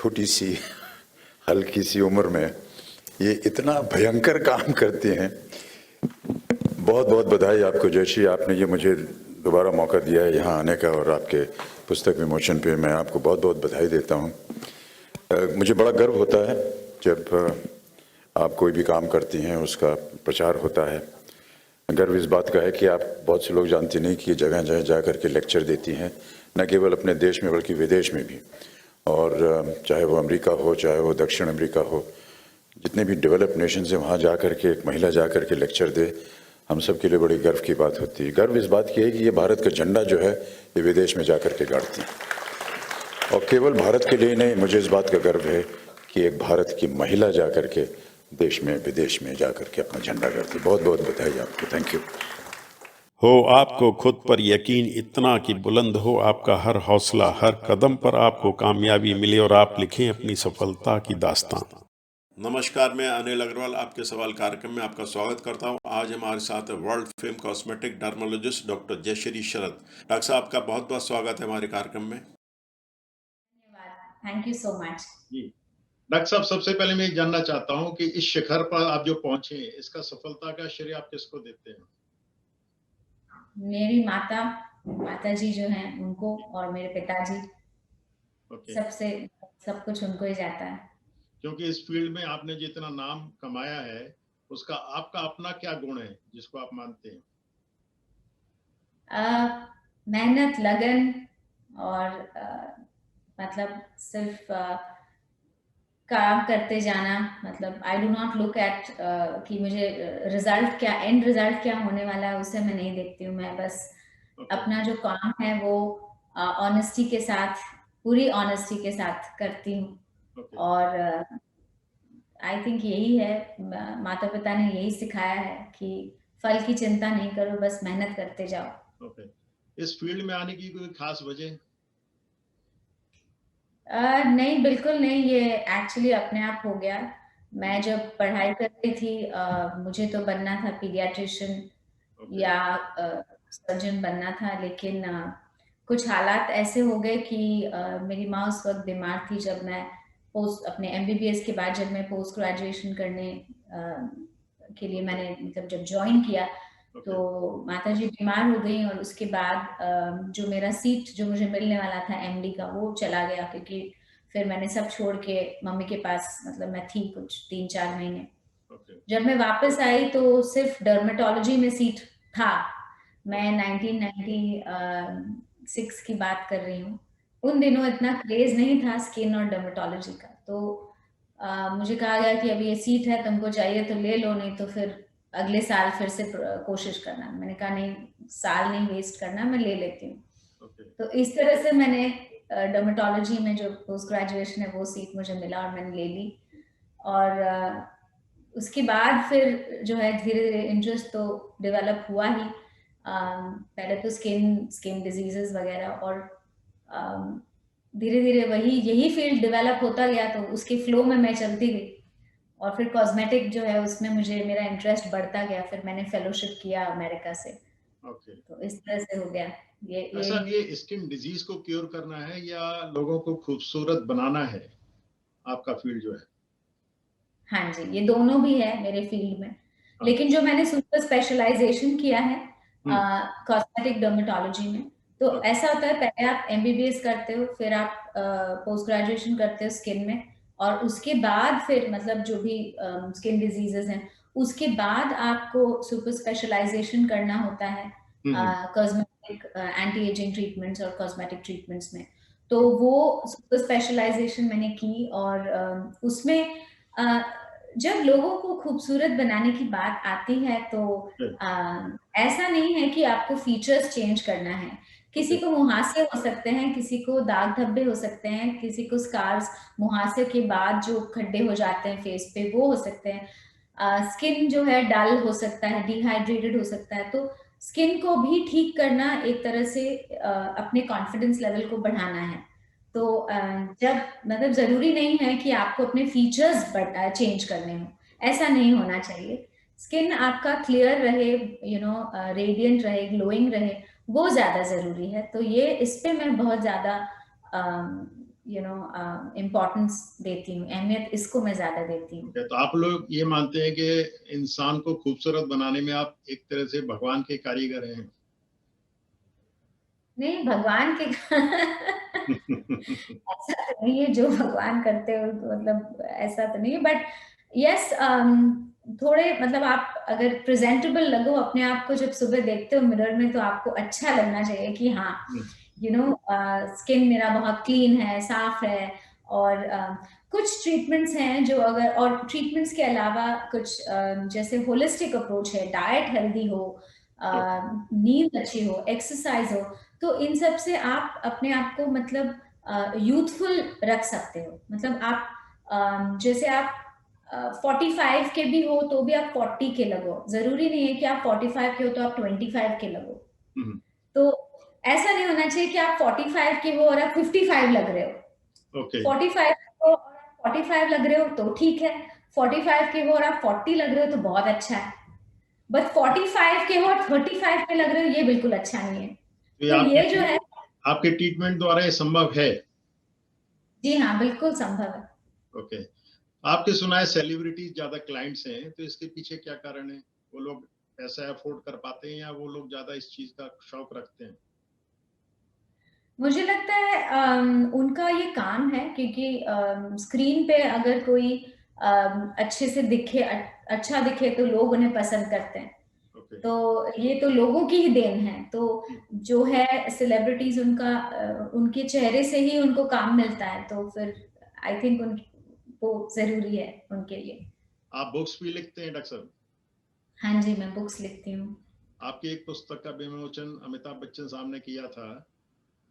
छोटी सी हल्की सी उम्र में ये इतना भयंकर काम करते हैं। बहुत बहुत बधाई आपको जयश्री, आपने ये मुझे दोबारा मौका दिया है यहाँ आने का, और आपके पुस्तक विमोचन पे मैं आपको बहुत बहुत बधाई देता हूँ। मुझे बड़ा गर्व होता है जब आप कोई भी काम करती हैं उसका प्रचार होता है। गर्व इस बात का है कि आप, बहुत से लोग जानते नहीं कि ये जगह जगह जा कर के लेक्चर देती हैं, न केवल अपने देश में बल्कि विदेश में भी। और चाहे वो अमेरिका हो, चाहे वो दक्षिण अमेरिका हो, जितने भी डेवलप नेशंस हैं वहाँ जा कर के एक महिला जा कर के लेक्चर दे, हम सब के लिए बड़ी गर्व की बात होती है। गर्व इस बात की है कि ये भारत का झंडा जो है ये विदेश में जा कर के गाड़ती है। और केवल भारत के लिए नहीं, मुझे इस बात का गर्व है कि एक भारत की महिला जा कर के देश में विदेश में जा कर के अपना झंडा गाड़ती है। बहुत बहुत बधाई आपको, थैंक यू। हो आपको खुद पर यकीन इतना कि बुलंद हो आपका हर हौसला, हर कदम पर आपको कामयाबी मिले और आप लिखें अपनी सफलता की दास्तान। नमस्कार, मैं अनिल अग्रवाल आपके सवाल कार्यक्रम में आपका स्वागत करता हूं। आज हमारे साथ है world fame cosmetic dermatologist doctor Jayashree Sharad. Doctor साहब, आपका बहुत बहुत स्वागत है हमारे कार्यक्रम में। थैंक यू सो मच जी डॉक्टर साहब, सबसे पहले मैं जानना चाहता हूं कि इस शिखर पर आप जो पहुंचे, इसका सफलता का श्रेय आप किसको देते हैं? मेरी माता जी जो हैं उनको, और मेरे पिताजी। सबसे सब कुछ उनको ही जाता है। क्योंकि इस फील्ड में आपने जितना नाम कमाया है, उसका आपका अपना क्या गुण है जिसको आप मानते हैं? मेहनत, लगन, और मतलब सिर्फ काम करते जाना। मतलब I do not look at कि मुझे रिजल्ट क्या, एंड रिजल्ट क्या होने वाला है, उसे मैं नहीं देखती हूँ। मैं बस अपना जो काम है वो ऑनेस्टी के साथ, पूरी ऑनेस्टी के साथ करती हूँ। और आई थिंक यही है, माता पिता ने यही सिखाया है कि फल की चिंता नहीं करो, बस मेहनत करते जाओ। इस फील्ड में आने की कोई खास वजह? नहीं, बिल्कुल नहीं, ये एक्चुअली अपने आप हो गया। मैं जब पढ़ाई कर रही थी, मुझे तो बनना था पीडियाट्रिशियन या सर्जन बनना था, लेकिन कुछ हालात ऐसे हो गए कि मेरी माँ उस वक्त बीमार थी। जब मैं अपने MBBS के बाद जब मैं पोस्ट ग्रेजुएशन करने के लिए मैंने मतलब जब ज्वाइन किया, तो माता जी बीमार हो गई। और उसके बाद जो मेरा सीट जो मुझे मिलने वाला था MD का, वो चला गया, क्योंकि फिर मैंने सब छोड़ के मम्मी के पास, मतलब मैं थी कुछ 3-4 महीने। जब मैं वापस आई तो सिर्फ डर्मेटोलॉजी में सीट था। मैं 1996 की बात कर रही हूँ। उन दिनों इतना क्रेज नहीं था स्किन और डर्मेटोलॉजी का। तो मुझे कहा गया कि अभी ये सीट है, तुमको चाहिए तो ले लो, नहीं तो फिर अगले साल फिर से कोशिश करना। मैंने कहा नहीं, साल नहीं वेस्ट करना, मैं ले लेती हूँ। तो इस तरह से मैंने डर्मेटोलॉजी में जो पोस्ट ग्रेजुएशन है वो सीट मुझे मिला और मैंने ले ली। और उसके बाद फिर जो है धीरे धीरे इंटरेस्ट तो डेवलप हुआ ही। पहले तो स्किन डिजीजेस वगैरह, और धीरे धीरे यही फील्ड डेवलप होता गया, तो उसके फ्लो में मैं चलती गई। और फिर कॉस्मेटिक जो है उसमें मुझे मेरा इंटरेस्ट बढ़ता गया। फिर मैंने फेलोशिप किया अमेरिका से। तो इस तरह से हो गया। ये स्किन डिजीज को क्योर करना है या लोगों को खूबसूरत बनाना है आपका फील्ड जो है? हाँ जी, ये दोनों भी है मेरे फील्ड में। लेकिन जो मैंने सुपर स्पेशलाइजेशन किया है कॉस्मेटिक डर्मेटोलॉजी में, तो ऐसा होता है, पहले आप MBBS करते हो, फिर आप पोस्ट ग्रेजुएशन करते हो स्किन में, और उसके बाद फिर मतलब जो भी स्किन डिजीजेस हैं, उसके बाद आपको सुपर स्पेशलाइजेशन करना होता है कॉस्मेटिक एंटी एजिंग ट्रीटमेंट्स और कॉस्मेटिक ट्रीटमेंट्स में। तो वो सुपर स्पेशलाइजेशन मैंने की। और उसमें जब लोगों को खूबसूरत बनाने की बात आती है, तो ऐसा नहीं है कि आपको फीचर्स चेंज करना है। किसी को मुहासे हो सकते हैं, किसी को दाग धब्बे हो सकते हैं, किसी को स्कार्स, मुहासे के बाद जो खड्डे हो जाते हैं फेस पे, वो हो सकते हैं। स्किन जो है डल हो सकता है, डिहाइड्रेटेड हो सकता है। तो स्किन को भी ठीक करना एक तरह से अपने कॉन्फिडेंस लेवल को बढ़ाना है। तो जब मतलब जरूरी नहीं है कि आपको अपने फीचर्स चेंज करने हो, ऐसा नहीं होना चाहिए। स्किन आपका क्लियर रहे, रेडियंट रहे, ग्लोइंग रहे, वो ज्यादा जरूरी है। तो ये इस पे मैं बहुत ज्यादा इम्पोर्टेंस देती हूँ, अहमियत इसको मैं ज्यादा देती हूँ। तो आप लोग ये मानते हैं कि इंसान को खूबसूरत बनाने में आप एक तरह से भगवान के कारीगर हैं? नहीं, भगवान के ऐसा तो नहीं है जो भगवान करते हो, तो मतलब ऐसा तो नहीं है, बट यस, थोड़े मतलब आप अगर प्रेजेंटेबल लगो अपने आप को, जब सुबह देखते हो मिरर में, तो आपको अच्छा लगना चाहिए कि हाँ, स्किन मेरा बहुत क्लीन है, साफ है। और कुछ ट्रीटमेंट्स हैं जो अगर, और ट्रीटमेंट्स के अलावा कुछ जैसे होलिस्टिक अप्रोच है, डाइट हेल्दी हो, नींद अच्छी हो, एक्सरसाइज हो, तो इन सब से आप अपने आप को मतलब यूथफुल रख सकते हो। मतलब आप जैसे आप 45 के भी हो तो भी आप 40 के लगो, जरूरी नहीं है कि आप 45 के हो तो आप 25 के लगो। तो ऐसा नहीं होना चाहिए कि आप 45 के हो और आप 55 लग रहे हो। ओके 45 के हो और आप 45 लग रहे हो तो ठीक है, 45 के हो और आप 40 लग रहे हो तो बहुत अच्छा है, बट 45 के हो और 35 के लग रहे हो, ये बिल्कुल अच्छा नहीं है। तो तो ये जो है, आपके ट्रीटमेंट द्वारा ये संभव है? जी हाँ, बिल्कुल संभव है। ओके, आपके सुना है सेलिब्रिटीज ज्यादा क्लाइंट्स हैं, तो इसके पीछे क्या कारण है? वो लोग पैसा अफोर्ड कर पाते हैं या वो लोग ज्यादा इस चीज का शौक रखते हैं? मुझे लगता है उनका ये काम है, क्योंकि स्क्रीन पे अगर कोई अच्छे से दिखे, अच्छा दिखे, तो लोग उन्हें पसंद करते हैं। ओके तो ये तो लोगों की ही देन है। तो जो है सेलिब्रिटीज, उनके चेहरे से ही उनको काम मिलता है, तो फिर आई थिंक वो जरूरी है उनके लिए। आप बुक्स भी लिखते हैं डॉक्टर साहब? हाँ जी, मैं बुक्स लिखती हूँ। आपकी एक पुस्तक का विमोचन अमिताभ बच्चन साहब ने किया था,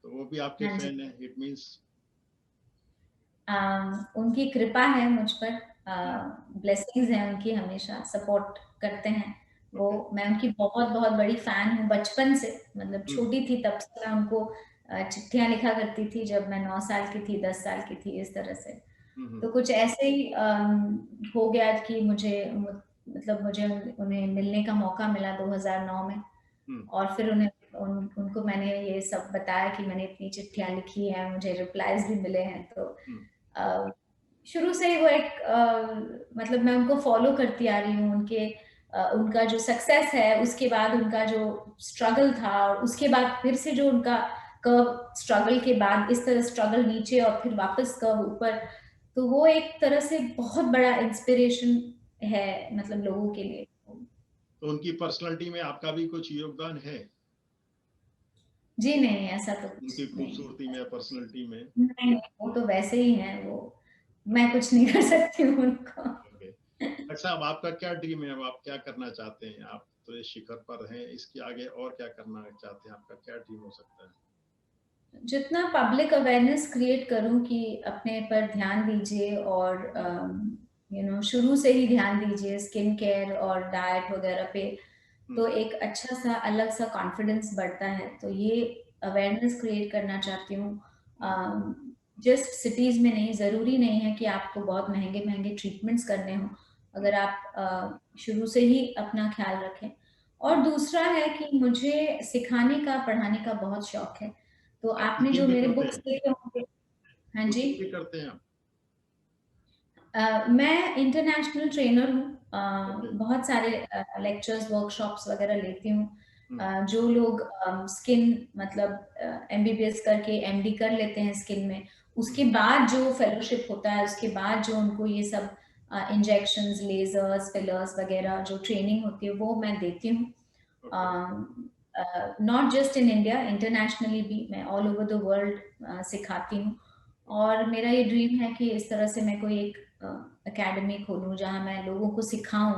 तो वो भी आपके हाँ जी, फैन है, इट मींस? उनकी कृपा है मुझ पर, ब्लेसिंग्स हैं उनकी, हमेशा सपोर्ट करते हैं वो। मैं उनकी बहुत बहुत बड़ी फैन हूँ बचपन से, मतलब छोटी थी तब से मैं उनको चिट्ठियां लिखा करती थी, जब मैं 9 साल की थी, 10 साल की थी, इस तरह से। तो कुछ ऐसे ही हो गया कि मतलब मुझे उन्हें मिलने का मौका मिला 2009 में। और फिर उनको मैंने ये सब बताया कि मैंने इतनी चिट्ठियां लिखी हैं, मुझे रिप्लाईज भी मिले हैं। तो शुरू से ही वो एक मतलब मैं उनको फॉलो करती आ रही हूँ, उनका जो सक्सेस है, उसके बाद उनका जो स्ट्रगल था, और उसके बाद फिर से जो उनका कर्व, स्ट्रगल के बाद इस तरह स्ट्रगल नीचे और फिर वापस कर्व ऊपर, तो वो एक तरह से बहुत बड़ा इंस्पिरेशन है, मतलब लोगों के लिए। तो उनकी पर्सनालिटी में आपका भी कुछ योगदान है? जी नहीं, ऐसा तो उनकी कुछ नहीं। खूबसूरती में, पर्सनालिटी में? नहीं, वो तो वैसे ही हैं वो, मैं कुछ नहीं कर सकती हूँ उनको। ओके डॉक्टर साहब, आपका क्या ड्रीम है? अब आप क्या करना चाहते हैं? आप तो इस शिखर पर हैं, इसके आगे और क्या करना चाहते हैं? आपका क्या ड्रीम हो सकता है? जितना पब्लिक अवेयरनेस क्रिएट करूं कि अपने पर ध्यान दीजिए, और शुरू से ही ध्यान दीजिए स्किन केयर और डाइट वगैरह पे, तो एक अच्छा सा अलग सा कॉन्फिडेंस बढ़ता है। तो ये अवेयरनेस क्रिएट करना चाहती हूँ। जस्ट सिटीज में नहीं, जरूरी नहीं है कि आपको बहुत महंगे महंगे ट्रीटमेंट्स करने हो, अगर आप शुरू से ही अपना ख्याल रखें। और दूसरा है कि मुझे सिखाने का, पढ़ाने का बहुत शौक है। तो आप आपने जो टीचिंग भी मेरे करते बुक्स हैं? देखे होंगे। हाँ जी, टीचिंग भी करते हैं आप? मैं इंटरनेशनल ट्रेनर हूँ। ओके बहुत सारे लेक्चर्स, वर्कशॉप्स वगैरह लेती हूँ। जो लोग स्किन मतलब एमबीबीएस करके एमडी कर लेते हैं स्किन में, उसके बाद जो फेलोशिप होता है, उसके बाद जो उनको ये सब इंजेक्शंस, लेजर्स, फिलर्स वगैरह जो ट्रेनिंग होती है, वो मैं देती हूँ। Not just in India, internationally भी मैं ऑल ओवर द वर्ल्ड सिखाती हूँ। और मेरा ये ड्रीम है कि इस तरह से मैं कोई एक एकेडमी खोलूं जहां मैं लोगों को सिखाऊं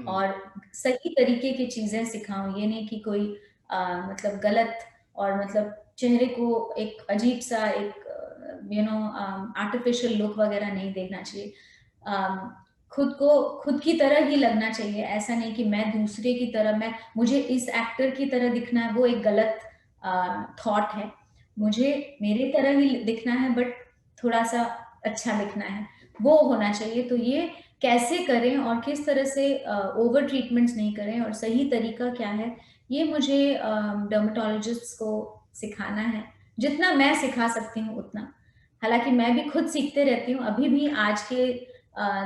और सही तरीके की चीजें सिखाऊं। ये नहीं कि कोई मतलब गलत, और मतलब चेहरे को एक अजीब सा, एक आर्टिफिशियल लुक वगैरह नहीं देखना चाहिए। खुद को खुद की तरह ही लगना चाहिए। ऐसा नहीं कि मैं दूसरे की तरह, मुझे इस एक्टर की तरह दिखना है, वो एक गलत थॉट है। मुझे मेरे तरह ही दिखना है, बट थोड़ा सा अच्छा दिखना है, वो होना चाहिए। तो ये कैसे करें और किस तरह से ओवर ट्रीटमेंट्स नहीं करें, और सही तरीका क्या है, ये मुझे डर्मेटोलॉजिस्ट को सिखाना है, जितना मैं सिखा सकती हूँ उतना। हालांकि मैं भी खुद सीखते रहती हूँ, अभी भी आज के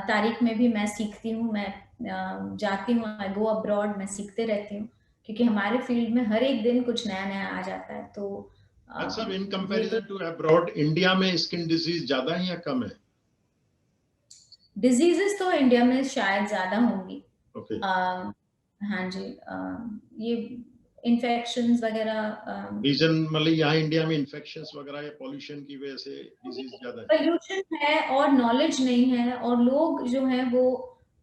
तारीख में भी मैं सीखती हूँ, मैं जाती हूँ, आई गो अब्रॉड, मैं सीखते रहती हूँ, क्योंकि हमारे फील्ड में हर एक दिन कुछ नया नया आ जाता है। तो अच्छा, इन ये तो कंपैरिजन टू अब्रॉड, इंडिया में स्किन डिजीज ज्यादा है या कम है? डिजीजेस तो इंडिया में शायद ज्यादा होंगी। ओके। हाँ जी, ये इन्फेक्शंस वगैरह, रीजन मतलब यहाँ इंडिया में इन्फेक्शंस वगैरह या पॉल्यूशन की वजह से डिजीज ज्यादा है? पोल्यूशन है और नॉलेज नहीं है, और लोग जो है वो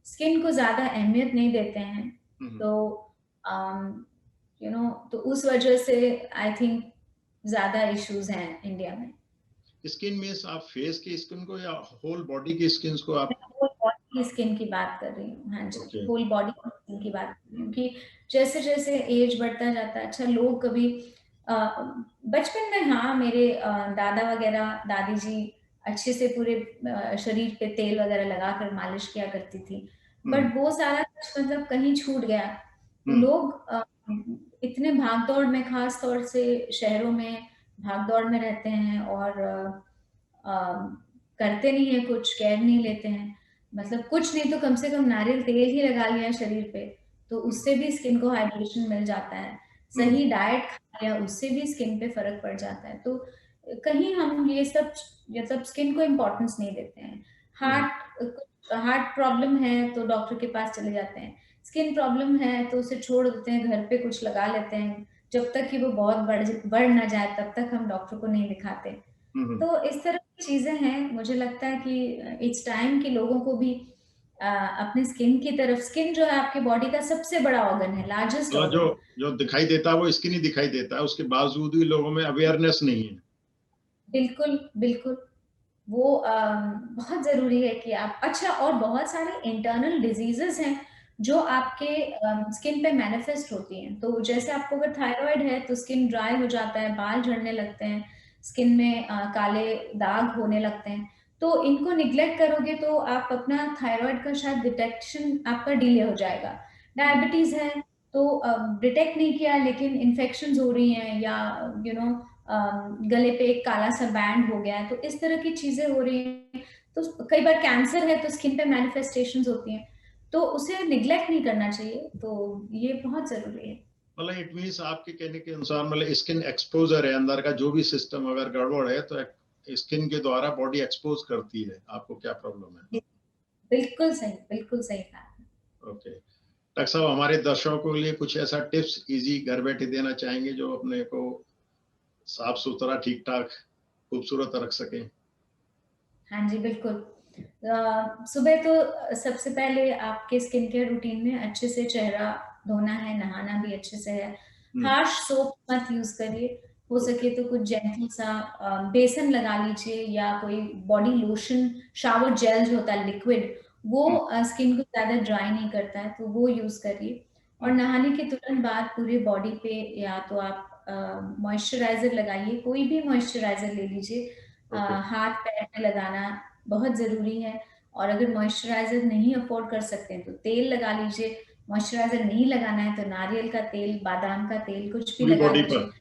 स्किन को ज्यादा अहमियत नहीं देते हैं। हम्म। तो तो उस वजह से आई थिंक ज्यादा इश्यूज हैं इंडिया में। स्किन मीन्स आप फेस की स्किन को या होल बॉडी की स्किन को आप? होल बॉडी की स्किन की बात कर रही हूँ, हाँ जी, ओके। होल बॉडी की स्किन की बात कर रही हूँ कि जैसे जैसे एज बढ़ता जाता है, अच्छा लोग कभी अ, बचपन में, हाँ, मेरे दादा वगैरह, दादी जी अच्छे से पूरे शरीर पे तेल वगैरह लगाकर मालिश किया करती थी, बट वो सारा कुछ मतलब कहीं छूट गया। लोग इतने भाग दौड़ में, खास तौर से शहरों में भाग दौड़ में रहते हैं, और करते नहीं है, कुछ केयर नहीं लेते हैं। मतलब कुछ नहीं तो कम से कम नारियल तेल ही लगा लिया शरीर पे, तो उससे भी स्किन को हाइड्रेशन मिल जाता है। सही डाइट खा लिया, उससे भी स्किन पे फर्क पड़ जाता है। तो कहीं हम ये सब मतलब स्किन को इम्पोर्टेंस नहीं देते हैं। हार्ट प्रॉब्लम है तो डॉक्टर के पास चले जाते हैं, स्किन प्रॉब्लम है तो उसे छोड़ देते हैं, घर पे कुछ लगा लेते हैं, जब तक कि वो बहुत बढ़ ना जाए तब तक हम डॉक्टर को नहीं दिखाते। तो इस तरह की चीजें हैं। मुझे लगता है कि इट्स टाइम कि लोगों को भी अपनी स्किन की तरफ, स्किन जो है आपकी बॉडी का सबसे बड़ा ऑर्गन है, लार्जेस्ट मतलब जो ऑर्गन। जो दिखाई देता है वो स्किन ही दिखाई देता है, उसके बावजूद भी लोगों में अवेयरनेस नहीं है। बिल्कुल बिल्कुल। वो बहुत जरूरी है कि आप, अच्छा, और बहुत सारे इंटरनल डिजीजेस हैं जो आपके स्किन पे मैनिफेस्ट होती हैं। तो जैसे आपको अगर थायराइड है तो स्किन ड्राई हो जाता है, बाल झड़ने लगते हैं, स्किन में काले दाग होने लगते हैं। तो इनको निग्लेक्ट करोगे तो आप अपना थायराइड का शायद डिटेक्शन आपका डिले हो जाएगा। डायबिटीज है तो डिटेक्ट नहीं किया लेकिन इन्फेक्शंस हो रही हैं, या गले पे एक काला सा बैंड हो गया है, तो इस तरह की चीजें हो रही हैं। तो कई बार कैंसर है तो स्किन पे मैनिफेस्टेशंस होती हैं, तो उसे निग्लेक्ट नहीं करना चाहिए। तो ये बहुत जरूरी है। मतलब इट मीन्स आपके कहने के अनुसार मतलब स्किन एक्सपोजर है, अंदर का जो भी सिस्टम अगर गड़बड़ है तो स्किन के द्वारा बॉडी एक्सपोज करती है आपको क्या प्रॉब्लम है। बिल्कुल सही, बिल्कुल सही कहा। ओके। डॉक्टर साहब, हमारे दर्शकों के लिए कुछ ऐसा टिप्स इजी घर बैठे देना चाहेंगे जो अपने को साफ सुथरा, ठीक ठाक, खूबसूरत रख सके? हाँ जी, बिल्कुल। सुबह तो सबसे पहले आपके स्किन केयर रूटीन में अच्छे से चेहरा धोना है, नहाना भी अच्छे से है। हार्श सोप मत यूज करिए, हो सके तो कुछ जेंटल सा बेसन लगा लीजिए, या कोई बॉडी लोशन, शावर जेल जो होता है लिक्विड, वो स्किन को ज्यादा ड्राई नहीं करता है, तो वो यूज करिए। और नहाने के तुरंत बाद पूरे बॉडी पे या तो आप मॉइस्चराइजर लगाइए, कोई भी मॉइस्चराइजर ले लीजिए। हाथ पैर में लगाना बहुत जरूरी है। और अगर मॉइस्चराइजर नहीं अफोर्ड कर सकते हैं तो तेल लगा लीजिए। मॉइस्चराइजर नहीं लगाना है तो नारियल का तेल, बादाम का तेल, कुछ भी पूरी लगा बॉडी पर? लीजिए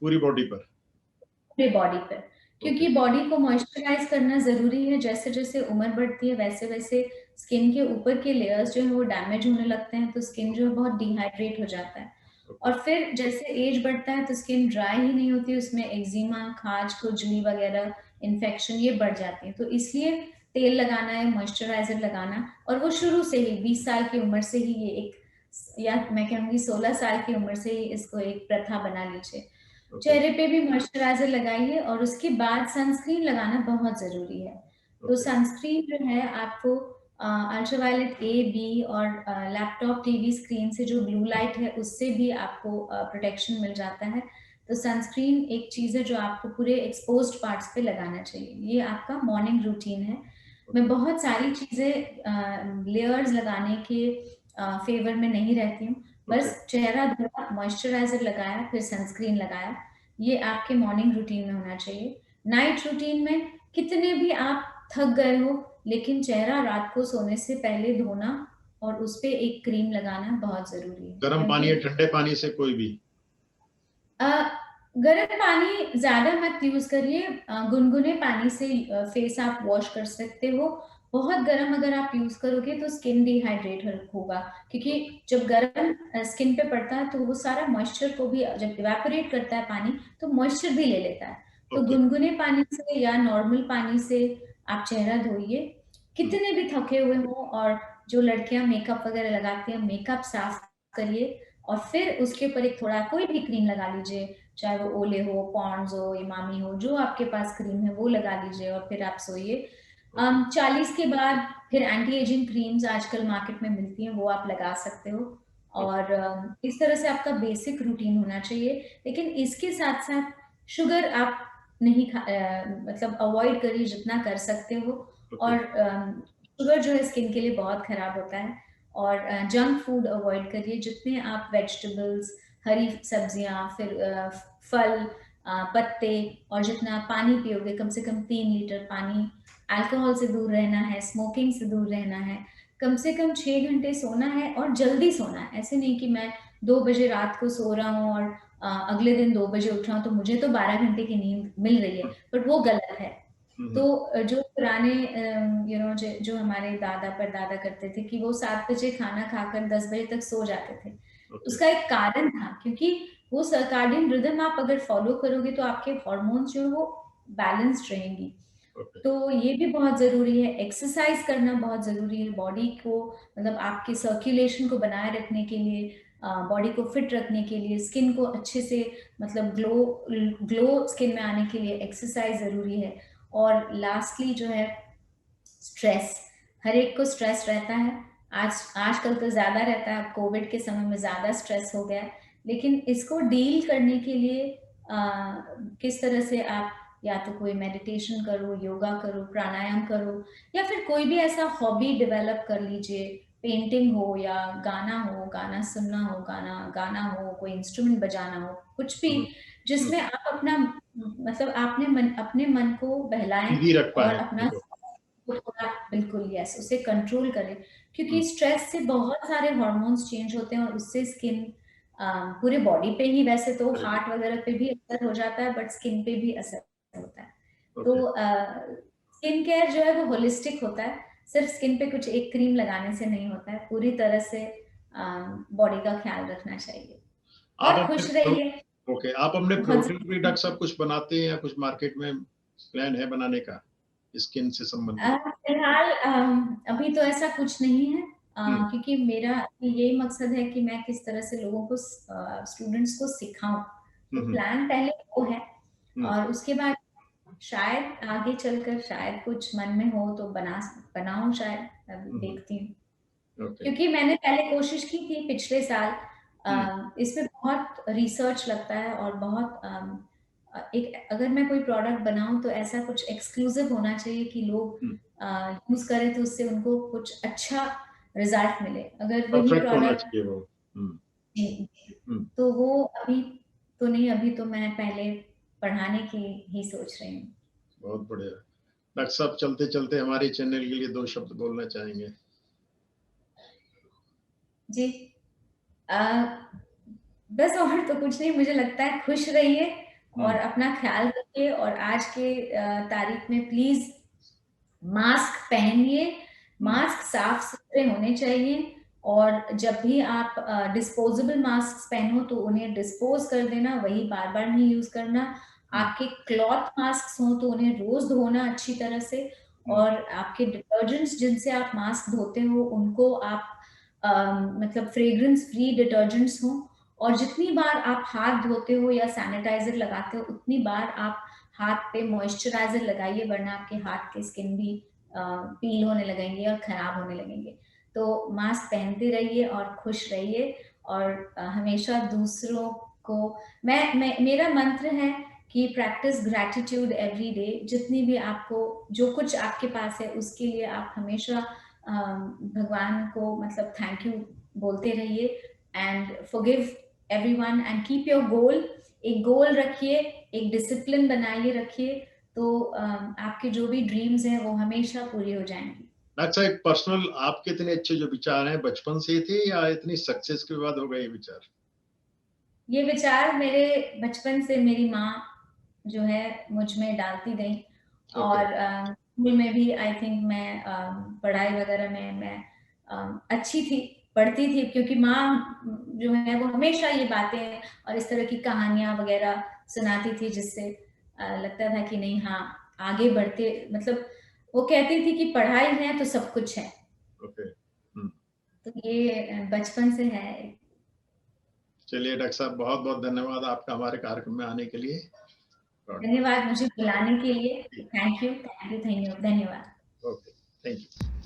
पूरी बॉडी पर? पूरे बॉडी पर, ओके। क्योंकि बॉडी को मॉइस्चराइज करना जरूरी है। जैसे जैसे उम्र बढ़ती है वैसे वैसे स्किन के ऊपर के लेयर्स जो है वो डैमेज होने लगते हैं, तो स्किन जो है बहुत डिहाइड्रेट हो जाता है। और फिर जैसे एज बढ़ता है तो स्किन ड्राई ही नहीं होती, उसमें एक्जिमा, खाज, खुजली वगैरह, इन्फेक्शन ये बढ़ जाती है। तो इसलिए तेल लगाना है, मॉइस्चराइजर लगाना, और वो शुरू से ही 20 साल की उम्र से ही ये एक, या मैं कहूँगी 16 साल की उम्र से ही इसको एक प्रथा बना लीजिए। चेहरे पे भी मॉइस्चराइजर लगाइए, और उसके बाद सनस्क्रीन लगाना बहुत जरूरी है। तो सनस्क्रीन जो है आपको अल्ट्रावायलेट ए, बी और लैपटॉप, टीवी स्क्रीन से जो ब्लू लाइट है उससे भी आपको प्रोटेक्शन मिल जाता है। तो सनस्क्रीन एक चीज है जो आपको पूरे एक्सपोज्ड पार्ट्स पे लगाना चाहिए। ये आपका मॉर्निंग रूटीन है। मैं बहुत सारी चीजें लेयर्स लगाने के फेवर में नहीं रहती हूँ। बस चेहरा धोया, मॉइस्चराइजर लगाया, फिर सनस्क्रीन लगाया, ये आपके मॉर्निंग रूटीन में होना चाहिए। नाइट रूटीन में कितने भी आप थक गए हो, लेकिन चेहरा रात को सोने से पहले धोना और उस पे एक क्रीम लगाना बहुत जरूरी है, गर्म पानी क्योंकि या ठंडे पानी से कोई भी? गर्म पानी ज्यादा मत यूज करिए, गुनगुने पानी से फेस आप वॉश कर सकते हो। बहुत गर्म अगर आप यूज करोगे तो स्किन डिहाइड्रेट होगा, क्योंकि जब गर्म स्किन पे पड़ता है तो वो सारा मॉइस्चर को भी, जब इवेपोरेट करता है पानी तो मॉइस्चर भी ले लेता है। तो ओके। गुनगुने पानी से या नॉर्मल पानी से आप चेहरा धोइए, कितने भी थके हुए हो। और जो लड़कियां मेकअप वगैरह लगाती हैं, मेकअप साफ करिए और फिर उसके ऊपर एक थोड़ा कोई भी क्रीम लगा लीजिए, चाहे वो ओले हो, पॉन्ड्स हो, इमामी हो, जो आपके पास क्रीम है वो लगा लीजिए और फिर आप सोइए। 40 के बाद फिर एंटी एजिंग क्रीम्स आजकल मार्केट में मिलती हैं, वो आप लगा सकते हो। और इस तरह से आपका बेसिक रूटीन होना चाहिए। लेकिन इसके साथ साथ शुगर आप नहीं मतलब अवॉइड करिए जितना कर सकते हो। ओके। और शुगर जो है स्किन के लिए बहुत खराब होता है। और जंक फूड अवॉइड करिए, जितने आप वेजिटेबल्स, हरी सब्जियां, फिर फल, पत्ते, और जितना पानी पियोगे, कम से कम 3 लीटर पानी। अल्कोहल से दूर रहना है, स्मोकिंग से दूर रहना है, कम से कम 6 घंटे सोना है और जल्दी सोना है। ऐसे नहीं कि मैं 2 बजे रात को सो रहा हूँ और अगले दिन 2 बजे उठ रहा हूँ तो मुझे तो 12 घंटे की नींद मिल रही है, बट वो गलत है। तो जो पुराने जो हमारे दादा परदादा करते थे कि वो 7 बजे खाना खाकर 10 बजे तक सो जाते थे, ओके। उसका एक कारण था, क्योंकि वो सर्काडियन रिदम आप अगर फॉलो करोगे तो आपके हॉर्मोन्स जो है वो बैलेंस्ड रहेंगी। ओके। तो ये भी बहुत जरूरी है। एक्सरसाइज करना बहुत जरूरी है बॉडी को, मतलब आपके सर्कुलेशन को बनाए रखने के लिए, बॉडी को फिट रखने के लिए, स्किन को अच्छे से मतलब ग्लो ग्लो स्किन में आने के लिए एक्सरसाइज जरूरी है। और लास्टली जो है स्ट्रेस, हर एक को स्ट्रेस रहता है। आजकल तो ज्यादा रहता है, अब कोविड के समय में ज्यादा स्ट्रेस हो गया है। लेकिन इसको डील करने के लिए किस तरह से आप, या तो कोई मेडिटेशन करो, योगा करो, प्राणायाम करो, या फिर कोई भी ऐसा हॉबी डेवलप कर लीजिए। पेंटिंग हो या गाना हो, गाना सुनना हो, गाना गाना हो, कोई इंस्ट्रूमेंट बजाना हो, कुछ भी जिसमें आप अपना मतलब अपने मन को बहलाएं इजी रख और पाए अपने अपना को। वो थोड़ा, बिल्कुल यस, उसे कंट्रोल करें। क्योंकि स्ट्रेस से बहुत सारे हॉर्मोन्स चेंज होते हैं और उससे स्किन, पूरे बॉडी पे ही, वैसे तो हार्ट वगैरह पे भी असर हो जाता है, बट स्किन पे भी असर होता है। तो ओके। स्किन केयर जो है वो होलिस्टिक होता है, सिर्फ स्किन पे कुछ एक क्रीम लगाने से नहीं होता है, पूरी तरह से बॉडी का ख्याल रखना चाहिए। आप और अपने खुश रहिए। ओके, आप अपने बहुत प्रोटीन प्रोडक्ट सब कुछ बनाते हैं या कुछ मार्केट में प्लान है बनाने का स्किन से संबंधित? फिलहाल अभी तो ऐसा कुछ नहीं है, हम्म। क्योंकि मेरा यही मकसद है कि मैं किस तरह से लोगों को, स्टूडेंट्स को सिखाऊं। तो हम्म। प्लान पहले वो है, हम्म। और उसके बाद शायद आगे चलकर शायद कुछ मन में हो तो बनाऊं शायद, अभी हम्म। देखती हूँ। ओके। क्योंकि मैंने पहले कोशिश की थी पिछले साल, हम्म। इसमें बहुत रिसर्च लगता है और बहुत एक, अगर मैं कोई प्रोडक्ट बनाऊं तो ऐसा कुछ एक्सक्लूसिव होना चाहिए कि लोग हम्म। यूज करें तो उससे उनको कुछ अच्छा रिजल्ट मिले। अगर वही परफेक्ट होना प्रोडक्ट, चाहिए वो। हम्म। हम्म। तो वो अभी तो नहीं, अभी तो मैं पहले पढ़ाने की ही सोच रही हूँ। बहुत बढ़िया। डॉक्टर साहब, चलते चलते हमारे चैनल के लिए 2 शब्द बोलना चाहेंगे? जी, बस और तो कुछ नहीं, मुझे लगता है खुश रहिए और हम्म। अपना ख्याल रखिए। और आज के तारीख में प्लीज मास्क पहनिए, हम्म। मास्क साफ सुथरे होने चाहिए। और जब भी आप डिस्पोजेबल मास्क पहनो तो उन्हें डिस्पोज कर देना, वही बार बार नहीं यूज करना। हम्म। आपके क्लॉथ मास्क हो तो उन्हें रोज धोना अच्छी तरह से। हम्म। और आपके डिटर्जेंट्स जिनसे आप मास्क धोते हो उनको आप मतलब फ्रेग्रेंस फ्री डिटर्जेंट्स हो। और जितनी बार आप हाथ धोते हो या सैनिटाइजर लगाते हो उतनी बार आप हाथ पे मॉइस्चराइजर लगाइए, वरना आपके हाथ के स्किन भी पील होने लगेंगे और खराब होने लगेंगे। तो मास्क पहनते रहिए और खुश रहिए। और हमेशा दूसरों को, मैं मेरा मंत्र है कि प्रैक्टिस ग्रैटिट्यूड एवरी डे। जितनी भी आपको, जो कुछ आपके पास है उसके लिए आप हमेशा भगवान को मतलब थैंक यू बोलते रहिए। And forgive everyone and keep your goal. एक गोल रखिए, एक डिसिप्लिन बनाइए रखिए, तो आपके जो भी ड्रीम्स हैं वो हमेशा पूरी हो जाएंगी। डॉक्टर साहब, एक पर्सनल, आपके इतने अच्छे जो विचार हैं बचपन से ही थे या इतनी सक्सेस के बाद हो गए ये विचार? ये विचार मेरे बचपन से मेरी माँ जो है मुझ में डालती गई। और स्कूल में भी आई थिंक मैं पढ़ाई वगैरह में मैं अच्छी थी, पढ़ती थी, क्योंकि माँ जो है वो हमेशा ये बातें और इस तरह की कहानियां वगैरह सुनाती थी, जिससे लगता था कि नहीं, हाँ आगे बढ़ते, मतलब वो कहती थी कि पढ़ाई है तो सब कुछ है। ओके। तो ये बचपन से है। चलिए डॉक्टर साहब, बहुत बहुत धन्यवाद आपका हमारे कार्यक्रम में आने के लिए। धन्यवाद मुझे बुलाने के लिए। थैंक यू, थैंक यू, धन्यवाद। Okay, thank you.